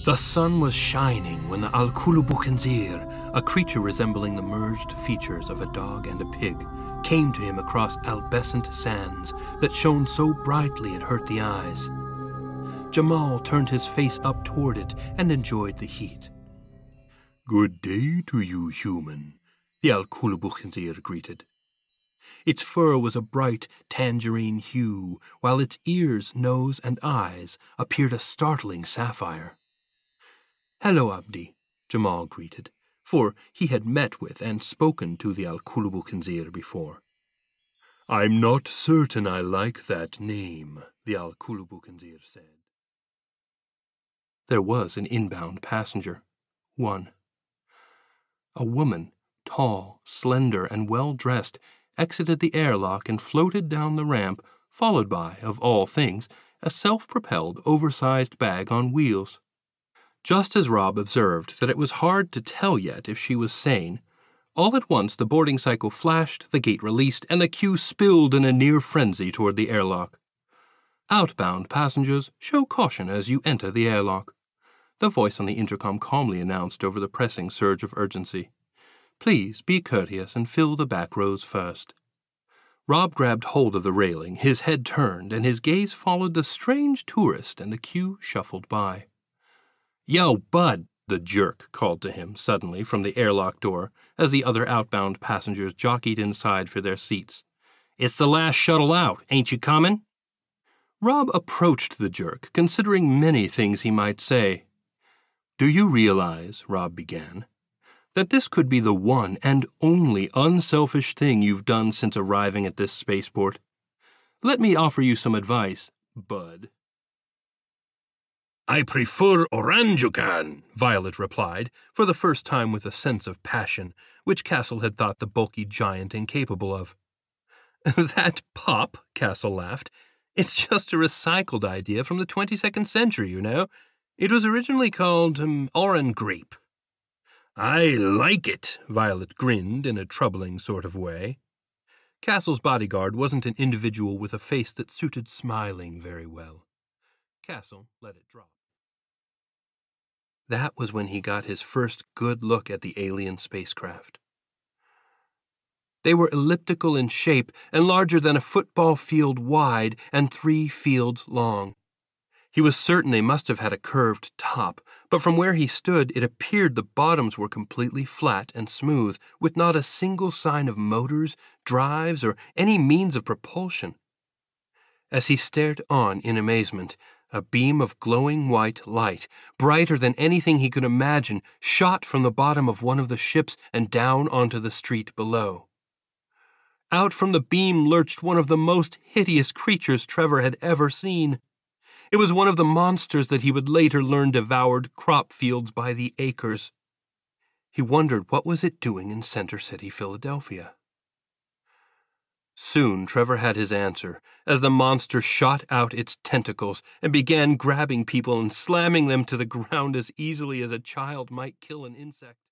The sun was shining when the Al-Kulubukenzir, a creature resembling the merged features of a dog and a pig, came to him across albescent sands that shone so brightly it hurt the eyes. Jamal turned his face up toward it and enjoyed the heat. "Good day to you, human," the Al-Kulubukenzir greeted. Its fur was a bright tangerine hue, while its ears, nose, and eyes appeared a startling sapphire. "Hello, Abdi," Jamal greeted, for he had met with and spoken to the Al-Kulubukenzir before. "I'm not certain I like that name," the Al-Kulubukenzir said. There was an inbound passenger. One. A woman, tall, slender, and well-dressed, exited the airlock and floated down the ramp, followed by, of all things, a self-propelled, oversized bag on wheels. Just as Rob observed that it was hard to tell yet if she was sane, all at once the boarding cycle flashed, the gate released, and the queue spilled in a near frenzy toward the airlock. "Outbound passengers, show caution as you enter the airlock," the voice on the intercom calmly announced over the pressing surge of urgency. "Please be courteous and fill the back rows first." Rob grabbed hold of the railing, his head turned, and his gaze followed the strange tourist, and the queue shuffled by. "Yo, bud," the jerk called to him suddenly from the airlock door as the other outbound passengers jockeyed inside for their seats. "It's the last shuttle out. Ain't you coming?" Rob approached the jerk, considering many things he might say. "Do you realize," Rob began, "that this could be the one and only unselfish thing you've done since arriving at this spaceport? Let me offer you some advice, bud." "I prefer Orangutan," Violet replied, for the first time with a sense of passion, which Castle had thought the bulky giant incapable of. "That pop," Castle laughed. "It's just a recycled idea from the 22nd century, you know. It was originally called Oran Grape." "I like it," Violet grinned in a troubling sort of way. Castle's bodyguard wasn't an individual with a face that suited smiling very well. Castle let it drop. That was when he got his first good look at the alien spacecraft. They were elliptical in shape and larger than a football field wide and 3 fields long. He was certain they must have had a curved top, but from where he stood it appeared the bottoms were completely flat and smooth, with not a single sign of motors, drives, or any means of propulsion. As he stared on in amazement, a beam of glowing white light, brighter than anything he could imagine, shot from the bottom of one of the ships and down onto the street below. Out from the beam lurched one of the most hideous creatures Trevor had ever seen. It was one of the monsters that he would later learn devoured crop fields by the acres. He wondered what was it doing in Center City, Philadelphia. Soon Trevor had his answer, as the monster shot out its tentacles and began grabbing people and slamming them to the ground as easily as a child might kill an insect.